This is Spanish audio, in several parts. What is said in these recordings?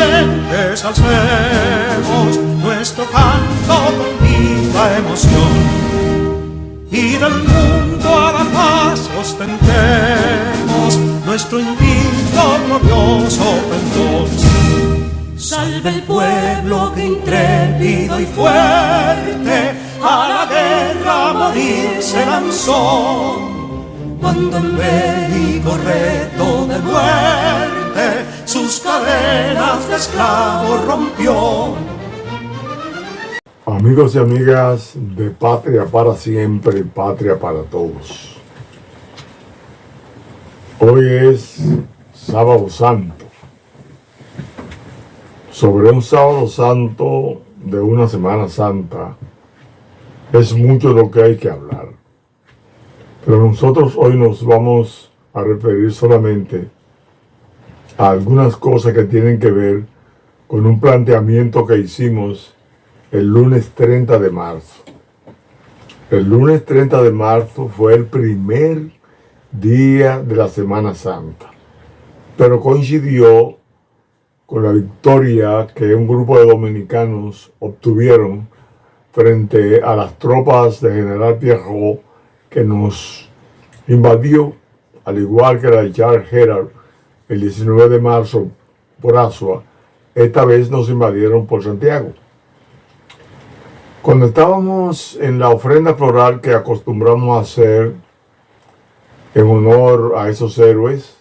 inocentes alcemos nuestro canto con viva emoción, y del mundo a la paz ostentemos nuestro invicto glorioso pendón. Salve el pueblo que intrépido y fuerte a la guerra a morir se lanzó, cuando en bélico reto de muerte sus cadenas de esclavos rompió. Amigos y amigas de Patria para Siempre y Patria para Todos. Hoy es Sábado Santo. Sobre un Sábado Santo de una Semana Santa es mucho lo que hay que hablar. Pero nosotros hoy nos vamos a referir solamente a algunas cosas que tienen que ver con un planteamiento que hicimos el lunes 30 de marzo. El lunes 30 de marzo fue el primer día de la Semana Santa, pero coincidió con la victoria que un grupo de dominicanos obtuvieron frente a las tropas de General Pierrot, que nos invadió, al igual que la de Charles Gerard, el 19 de marzo por Azua. Esta vez nos invadieron por Santiago. Cuando estábamos en la ofrenda floral que acostumbramos a hacer en honor a esos héroes,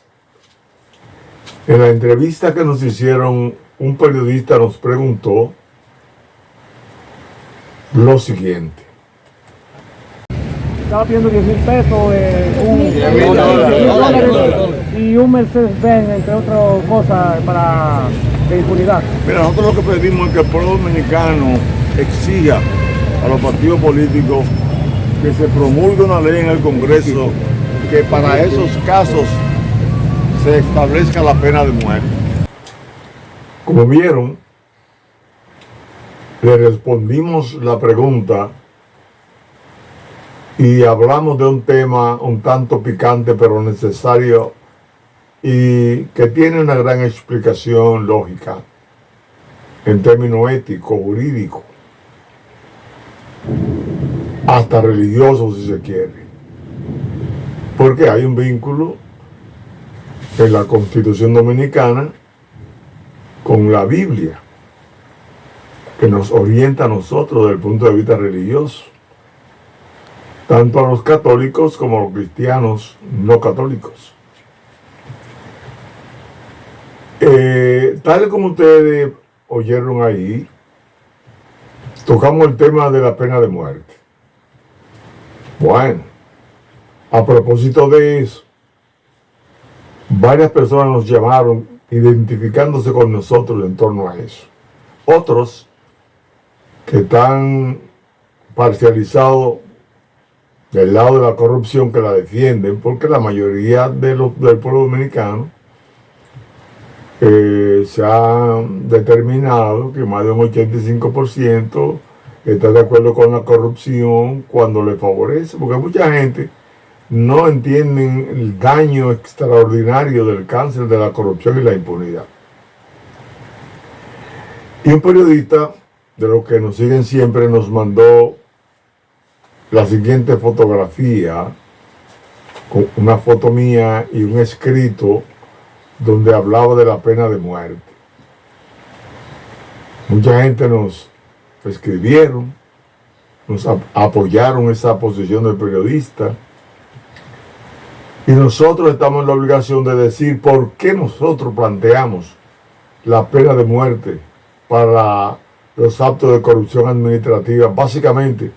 en la entrevista que nos hicieron, un periodista nos preguntó lo siguiente. Estaba pidiendo 10,000 pesos, y un Mercedes-Benz, entre otras cosas, para de impunidad. Mira, nosotros lo que pedimos es que el pueblo dominicano exija a los partidos políticos que se promulgue una ley en el Congreso que para esos casos se establezca la pena de muerte. Como vieron, le respondimos la pregunta y hablamos de un tema un tanto picante pero necesario y que tiene una gran explicación lógica en términos éticos, jurídicos, hasta religiosos si se quiere, porque hay un vínculo en la Constitución Dominicana con la Biblia que nos orienta a nosotros desde el punto de vista religioso, tanto a los católicos como a los cristianos no católicos. Tal como ustedes oyeron ahí, tocamos el tema de la pena de muerte. Bueno, a propósito de eso, varias personas nos llamaron identificándose con nosotros en torno a eso. Otros que están parcializados del lado de la corrupción, que la defienden, porque la mayoría del pueblo dominicano se ha determinado que más de un 85% está de acuerdo con la corrupción cuando le favorece, porque mucha gente no entiende el daño extraordinario del cáncer de la corrupción y la impunidad. Y un periodista de los que nos siguen siempre nos mandó la siguiente fotografía, con una foto mía y un escrito donde hablaba de la pena de muerte. Mucha gente nos escribieron, nos apoyaron esa posición del periodista, y nosotros estamos en la obligación de decir por qué nosotros planteamos la pena de muerte para los actos de corrupción administrativa, básicamente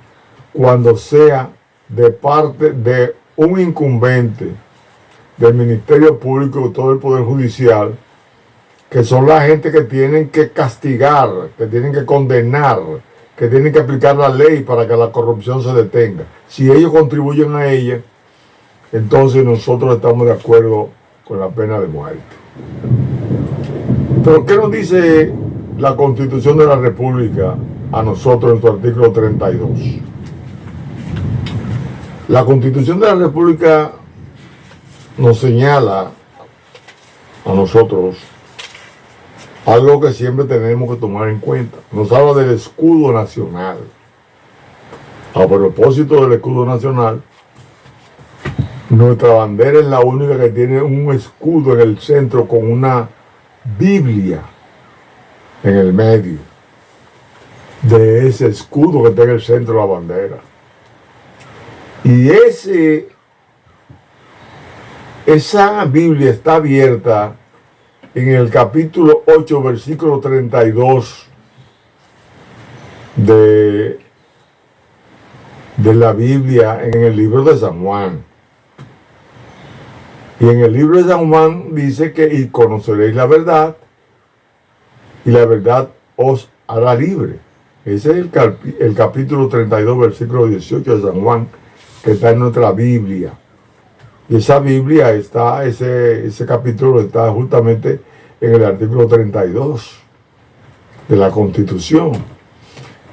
cuando sea de parte de un incumbente del Ministerio Público y todo el Poder Judicial, que son la gente que tienen que castigar, que tienen que condenar, que tienen que aplicar la ley para que la corrupción se detenga. Si ellos contribuyen a ella, entonces nosotros estamos de acuerdo con la pena de muerte. Pero ¿qué nos dice la Constitución de la República a nosotros en su artículo 32? La Constitución de la República nos señala a nosotros algo que siempre tenemos que tomar en cuenta. Nos habla del escudo nacional. A propósito del escudo nacional, nuestra bandera es la única que tiene un escudo en el centro con una Biblia en el medio de ese escudo que está en el centro de la bandera. Y esa Biblia está abierta en el capítulo 8, versículo 32 de la Biblia en el libro de San Juan. Y en el libro de San Juan dice que y conoceréis la verdad y la verdad os hará libre. Ese es el capítulo 32, versículo 18 de San Juan, que está en nuestra Biblia. Y esa Biblia está, ese capítulo está justamente en el artículo 32 de la Constitución.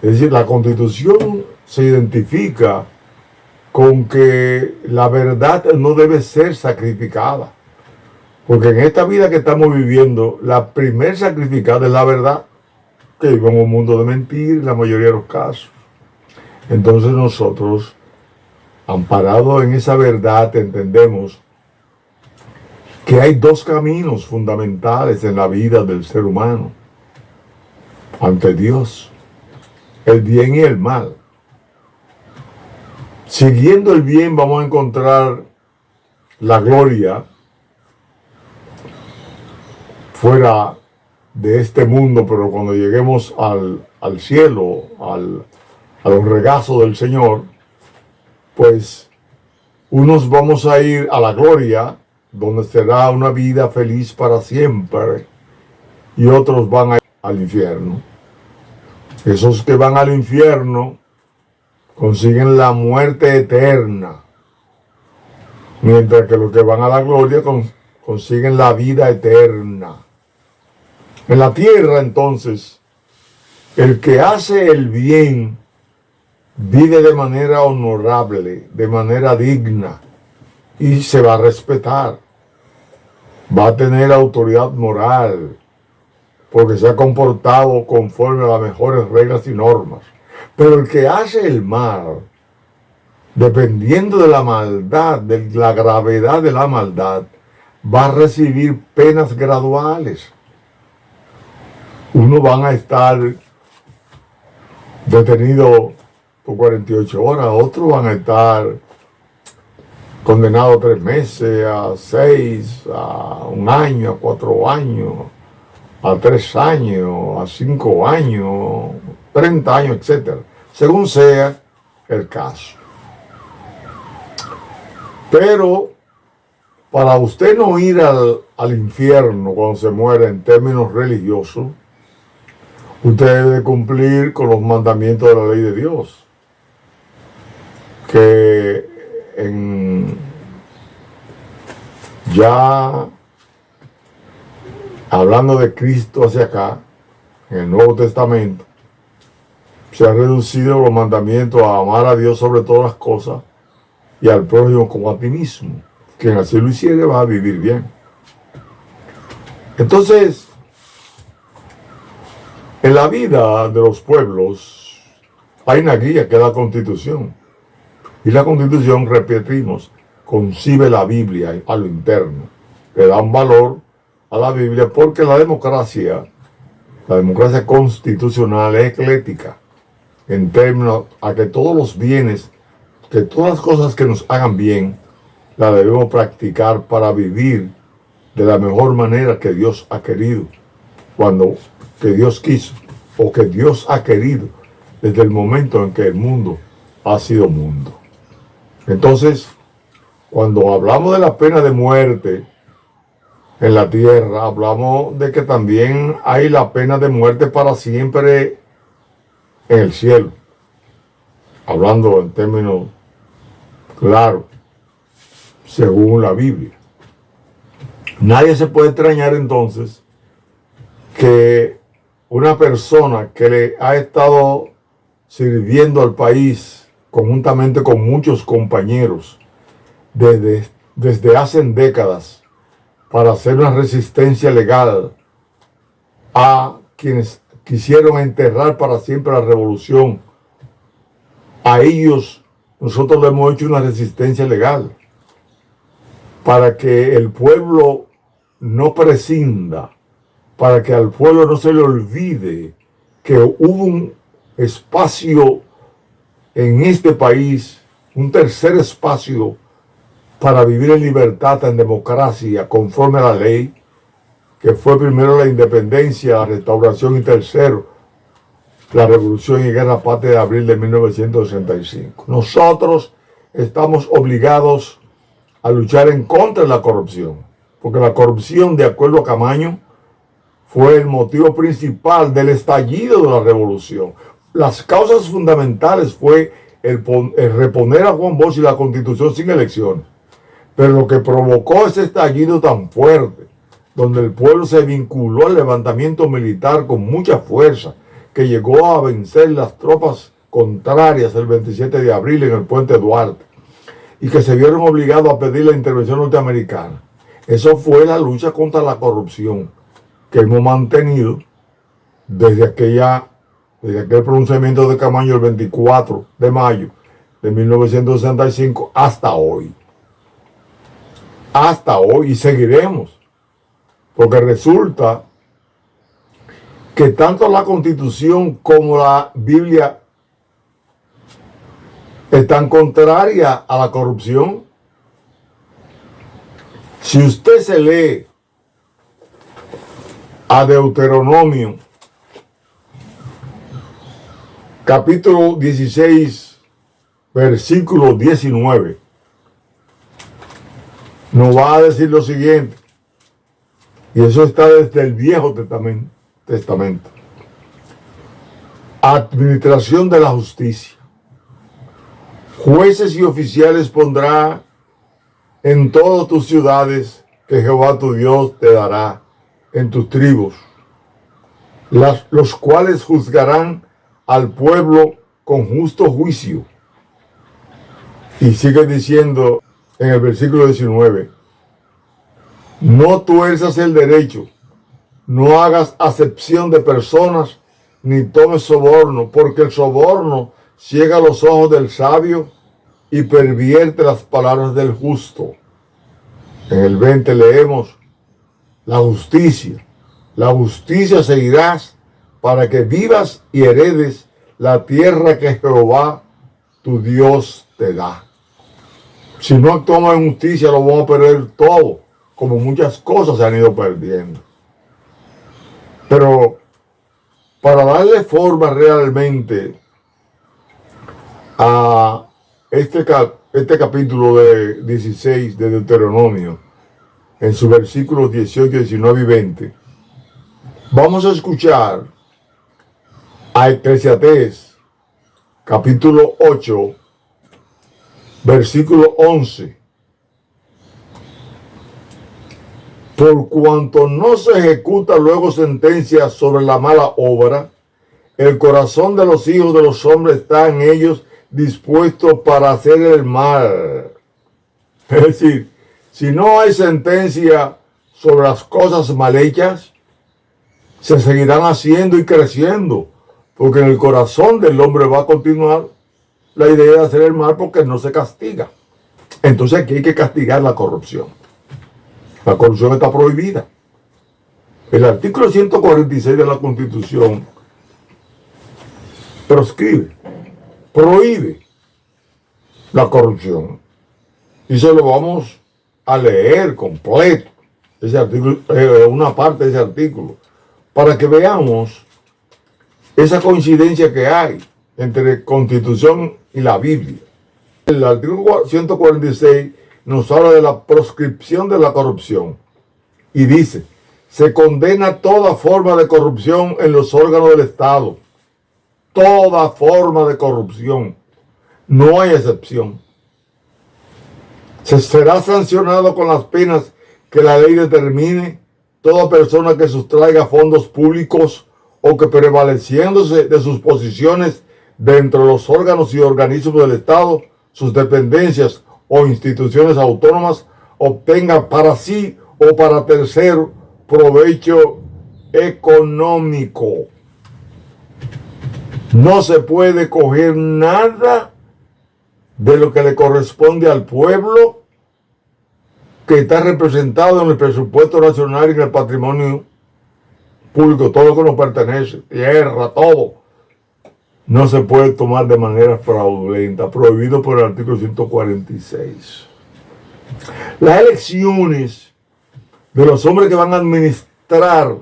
Es decir, la Constitución se identifica con que la verdad no debe ser sacrificada. Porque en esta vida que estamos viviendo, la primer sacrificada es la verdad, que vivimos en un mundo de mentiras en la mayoría de los casos. Entonces nosotros, amparados en esa verdad, entendemos que hay dos caminos fundamentales en la vida del ser humano ante Dios: el bien y el mal. Siguiendo el bien vamos a encontrar la gloria fuera de este mundo, pero cuando lleguemos al cielo, a los regazos del Señor, pues unos vamos a ir a la gloria, donde será una vida feliz para siempre, y otros van a ir al infierno. Esos que van al infierno consiguen la muerte eterna, mientras que los que van a la gloria consiguen la vida eterna. En la tierra, entonces, el que hace el bien vive de manera honorable, de manera digna, y se va a respetar. Va a tener autoridad moral, porque se ha comportado conforme a las mejores reglas y normas. Pero el que hace el mal, dependiendo de la maldad, de la gravedad de la maldad, va a recibir penas graduales. Unos van a estar detenidos por 48 horas, otros van a estar condenados a 3 meses, a 6, a 1 año, a 4 años, a 3 años, a 5 años, 30 años, etc. Según sea el caso. Pero para usted no ir al infierno cuando se muere en términos religiosos, usted debe cumplir con los mandamientos de la ley de Dios. Que ya hablando de Cristo hacia acá, en el Nuevo Testamento, se han reducido los mandamientos a amar a Dios sobre todas las cosas y al prójimo como a ti mismo. Quien así lo hiciere va a vivir bien. Entonces, en la vida de los pueblos hay una guía que es la Constitución. Y la Constitución, repetimos, concibe la Biblia a lo interno. Le dan valor a la Biblia porque la democracia constitucional es ecléctica en términos a que todos los bienes, que todas las cosas que nos hagan bien, las debemos practicar para vivir de la mejor manera que Dios ha querido, que Dios quiso, o que Dios ha querido desde el momento en que el mundo ha sido mundo. Entonces, cuando hablamos de la pena de muerte en la tierra, hablamos de que también hay la pena de muerte para siempre en el cielo, hablando en términos claros, según la Biblia. Nadie se puede extrañar entonces que una persona que le ha estado sirviendo al país conjuntamente con muchos compañeros desde hace décadas para hacer una resistencia legal a quienes quisieron enterrar para siempre la revolución. A ellos nosotros le hemos hecho una resistencia legal para que el pueblo no prescinda, para que al pueblo no se le olvide que hubo un espacio en este país, un tercer espacio para vivir en libertad, en democracia, conforme a la ley, que fue primero la independencia, la restauración y tercero, la revolución y guerra patria de abril de 1965. Nosotros estamos obligados a luchar en contra de la corrupción, porque la corrupción, de acuerdo a Camaño, fue el motivo principal del estallido de la revolución. Las causas fundamentales fue el reponer a Juan Bosch y la Constitución sin elecciones. Pero lo que provocó ese estallido tan fuerte, donde el pueblo se vinculó al levantamiento militar con mucha fuerza, que llegó a vencer las tropas contrarias el 27 de abril en el puente Duarte, y que se vieron obligados a pedir la intervención norteamericana. Eso fue la lucha contra la corrupción que hemos mantenido desde aquel pronunciamiento de Camaño el 24 de mayo de 1965 hasta hoy. Hasta hoy, y seguiremos, porque resulta que tanto la Constitución como la Biblia están contrarias a la corrupción. Si usted se lee a Deuteronomio, capítulo 16, versículo 19, nos va a decir lo siguiente, y eso está desde el Viejo Testamento. Administración de la justicia. Jueces y oficiales pondrá en todas tus ciudades que Jehová tu Dios te dará en tus tribus, los cuales juzgarán al pueblo con justo juicio. Y sigue diciendo en el versículo 19, no tuerzas el derecho, no hagas acepción de personas, ni tomes soborno, porque el soborno ciega los ojos del sabio y pervierte las palabras del justo. En el 20 leemos, la justicia seguirás para que vivas y heredes la tierra que Jehová tu Dios te da. Si no actuamos en justicia, lo vamos a perder todo, como muchas cosas se han ido perdiendo. Pero para darle forma realmente a este capítulo de 16 de Deuteronomio, en sus versículos 18, 19 y 20, vamos a escuchar a Eclesiastés, capítulo 8, versículo 11. Por cuanto no se ejecuta luego sentencia sobre la mala obra, el corazón de los hijos de los hombres está en ellos dispuesto para hacer el mal. Es decir, si no hay sentencia sobre las cosas mal hechas, se seguirán haciendo y creciendo, porque en el corazón del hombre va a continuar la idea de hacer el mal porque no se castiga. Entonces aquí hay que castigar la corrupción. La corrupción está prohibida. El artículo 146 de la Constitución prohíbe la corrupción. Y se lo vamos a leer completo, ese artículo, una parte de ese artículo, para que veamos esa coincidencia que hay entre Constitución y la Biblia. El artículo 146 nos habla de la proscripción de la corrupción y dice, se condena toda forma de corrupción en los órganos del Estado. Toda forma de corrupción. No hay excepción. Se será sancionado con las penas que la ley determine toda persona que sustraiga fondos públicos o que prevaleciéndose de sus posiciones dentro de los órganos y organismos del Estado, sus dependencias o instituciones autónomas, obtenga para sí o para tercero provecho económico. No se puede coger nada de lo que le corresponde al pueblo que está representado en el presupuesto nacional y en el patrimonio público, todo lo que nos pertenece, tierra, todo. No se puede tomar de manera fraudulenta, prohibido por el artículo 146. Las elecciones de los hombres que van a administrar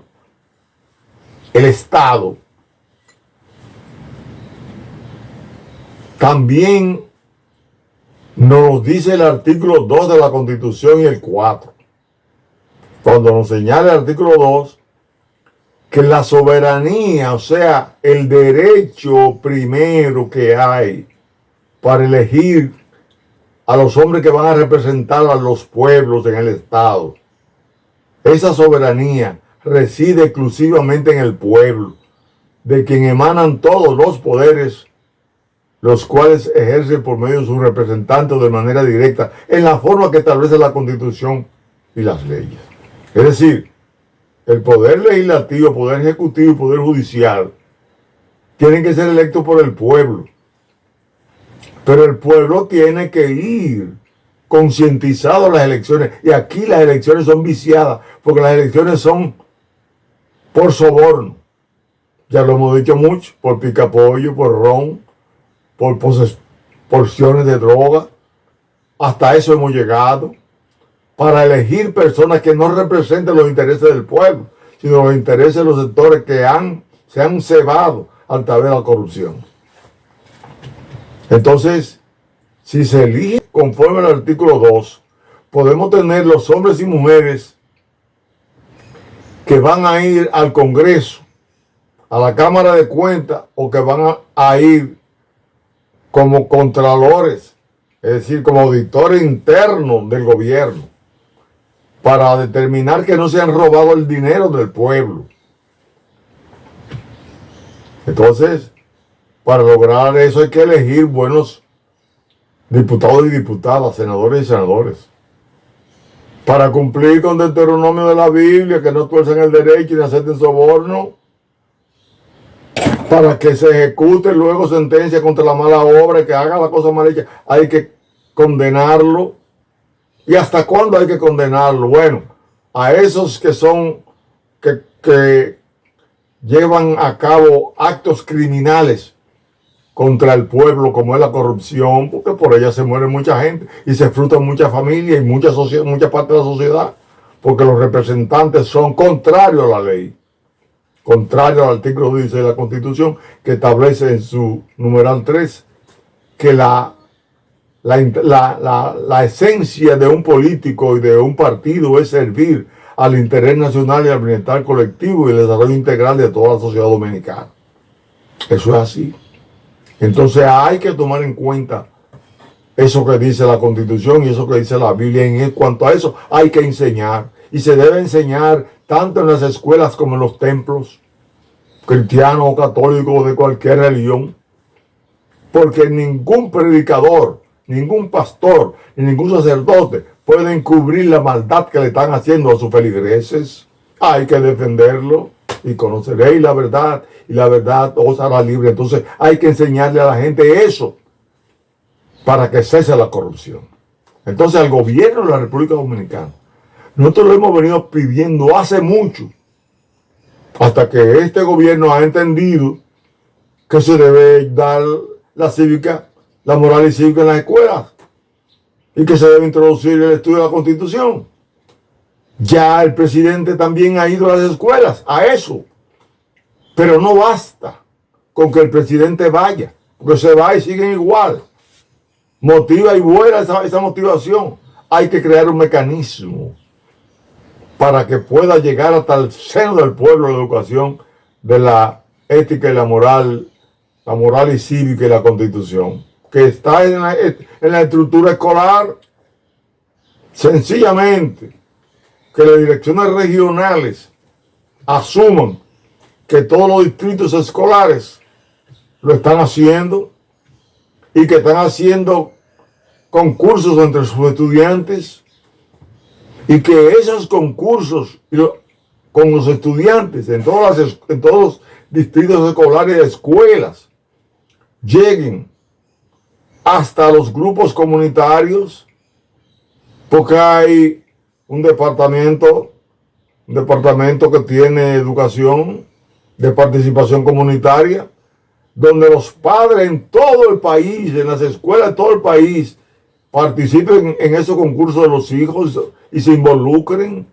el Estado también nos dice el artículo 2 de la Constitución y el 4. Cuando nos señala el artículo 2 que la soberanía, o sea, el derecho primero que hay para elegir a los hombres que van a representar a los pueblos en el Estado, esa soberanía reside exclusivamente en el pueblo, de quien emanan todos los poderes, los cuales ejercen por medio de sus representantes de manera directa, en la forma que establece la Constitución y las leyes. Es decir, el poder legislativo, poder ejecutivo y poder judicial tienen que ser electos por el pueblo. Pero el pueblo tiene que ir concientizado a las elecciones. Y aquí las elecciones son viciadas, porque las elecciones son por soborno. Ya lo hemos dicho mucho, por picapollo, por ron, por porciones de droga. Hasta eso hemos llegado. Para elegir personas que no representen los intereses del pueblo, sino los intereses de los sectores que se han cebado a través de la corrupción. Entonces, si se elige conforme al artículo 2, podemos tener los hombres y mujeres que van a ir al Congreso, a la Cámara de Cuentas, o que van a ir como contralores, es decir, como auditores internos del gobierno, para determinar que no se han robado el dinero del pueblo. Entonces, para lograr eso hay que elegir buenos diputados y diputadas, senadores y senadores, para cumplir con el Deuteronomio de la Biblia, que no tuerzan el derecho ni acepten soborno, para que se ejecute luego sentencia contra la mala obra, que haga la cosa mal hecha, hay que condenarlo. ¿Y hasta cuándo hay que condenarlo? Bueno, a esos que que llevan a cabo actos criminales contra el pueblo, como es la corrupción, porque por ella se muere mucha gente y se frustran muchas familias y mucha parte de la sociedad, porque los representantes son contrarios a la ley, contrarios al artículo 16 de la Constitución, que establece en su numeral 3 que la esencia de un político y de un partido es servir al interés nacional y al bienestar colectivo y el desarrollo integral de toda la sociedad dominicana. Eso es así. Entonces hay que tomar en cuenta eso que dice la Constitución y eso que dice la Biblia. En cuanto a eso hay que enseñar. Y se debe enseñar tanto en las escuelas como en los templos, cristianos o católicos o de cualquier religión. Porque ningún predicador, ningún pastor, ni ningún sacerdote puede encubrir la maldad que le están haciendo a sus feligreses. Hay que defenderlo y conoceréis la verdad y la verdad os hará libre. Entonces hay que enseñarle a la gente eso para que cese la corrupción. Entonces al gobierno de la República Dominicana, nosotros lo hemos venido pidiendo hace mucho, hasta que este gobierno ha entendido que se debe dar la moral y cívica en las escuelas y que se debe introducir el estudio de la Constitución. Ya el presidente también ha ido a las escuelas a eso, pero no basta con que el presidente vaya, porque se va y siguen igual. Motiva y vuela esa motivación. Hay que crear un mecanismo para que pueda llegar hasta el seno del pueblo la educación de la ética y la moral y cívica y la Constitución, que está en la estructura escolar. Sencillamente que las direcciones regionales asuman que todos los distritos escolares lo están haciendo y que están haciendo concursos entre sus estudiantes y que esos concursos con los estudiantes en todos los distritos escolares y escuelas, lleguen hasta los grupos comunitarios, porque hay un departamento que tiene educación de participación comunitaria, donde los padres en todo el país, en las escuelas de todo el país, participen en esos concursos de los hijos y se involucren,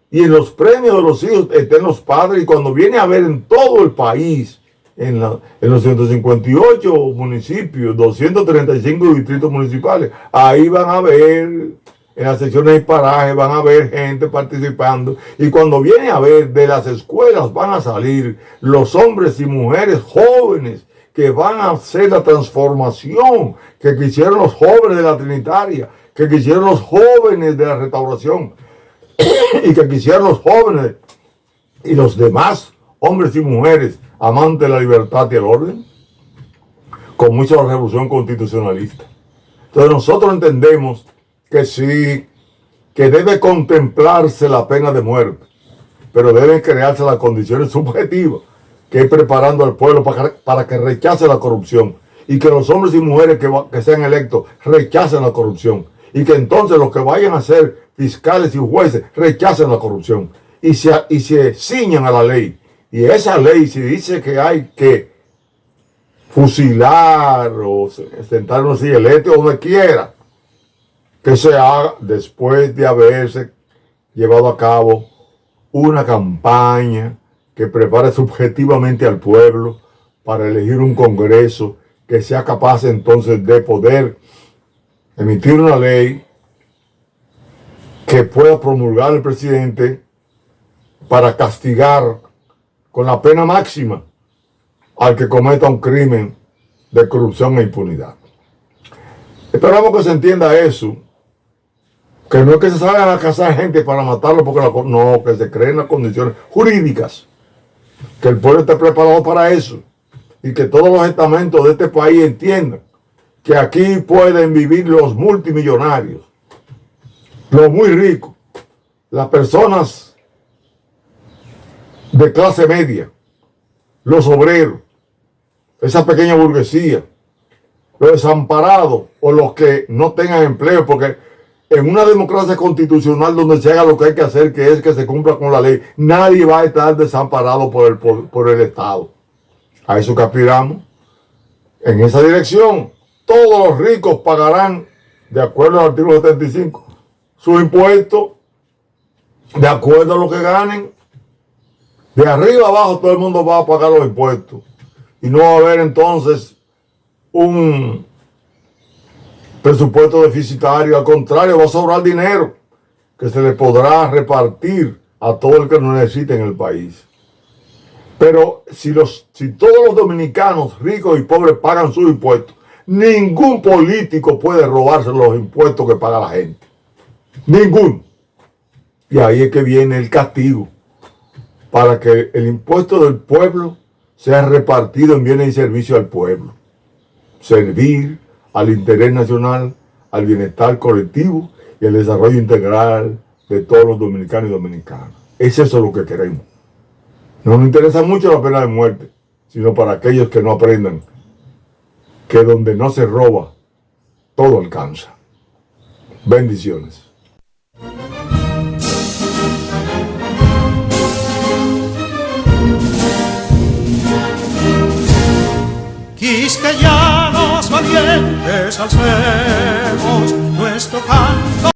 y en los premios de los hijos estén los padres, y cuando viene a ver en todo el país, en los 158 municipios, 235 distritos municipales, ahí van a ver, en las secciones de paraje, van a ver gente participando, y cuando viene a ver, de las escuelas van a salir los hombres y mujeres jóvenes que van a hacer la transformación que quisieron los jóvenes de la Trinitaria, que quisieron los jóvenes de la Restauración, y que quisieron los jóvenes y los demás hombres y mujeres amantes de la libertad y el orden, como hizo la Revolución Constitucionalista. Entonces nosotros entendemos que sí, que debe contemplarse la pena de muerte, pero deben crearse las condiciones subjetivas, que es preparando al pueblo para que rechace la corrupción, y que los hombres y mujeres que sean electos rechacen la corrupción, y que entonces los que vayan a ser fiscales y jueces rechacen la corrupción, y se ciñan a la ley. Y esa ley, si dice que hay que fusilar o sentar en una silla eléctrica o donde quiera, que se haga después de haberse llevado a cabo una campaña que prepare subjetivamente al pueblo para elegir un Congreso que sea capaz entonces de poder emitir una ley que pueda promulgar el presidente para castigar con la pena máxima al que cometa un crimen de corrupción e impunidad. Esperamos que se entienda eso, que no es que se salgan a cazar gente para matarlo, porque no, que se creen las condiciones jurídicas, que el pueblo esté preparado para eso, y que todos los estamentos de este país entiendan que aquí pueden vivir los multimillonarios, los muy ricos, las personas de clase media, los obreros, esa pequeña burguesía, los desamparados o los que no tengan empleo, porque en una democracia constitucional donde se haga lo que hay que hacer, que es que se cumpla con la ley, nadie va a estar desamparado por el Estado. A eso que aspiramos. En esa dirección, todos los ricos pagarán, de acuerdo al artículo 75, su impuesto, de acuerdo a lo que ganen. De arriba abajo todo el mundo va a pagar los impuestos. Y no va a haber entonces un presupuesto deficitario. Al contrario, va a sobrar dinero que se le podrá repartir a todo el que lo necesite en el país. Pero si todos los dominicanos ricos y pobres pagan sus impuestos, ningún político puede robarse los impuestos que paga la gente. Ninguno. Y ahí es que viene el castigo, para que el impuesto del pueblo sea repartido en bienes y servicios al pueblo. Servir al interés nacional, al bienestar colectivo y al desarrollo integral de todos los dominicanos y dominicanas. Es eso lo que queremos. No nos interesa mucho la pena de muerte, sino para aquellos que no aprendan que donde no se roba, todo alcanza. Bendiciones. Quisqueyanos valientes alcemos nuestro canto.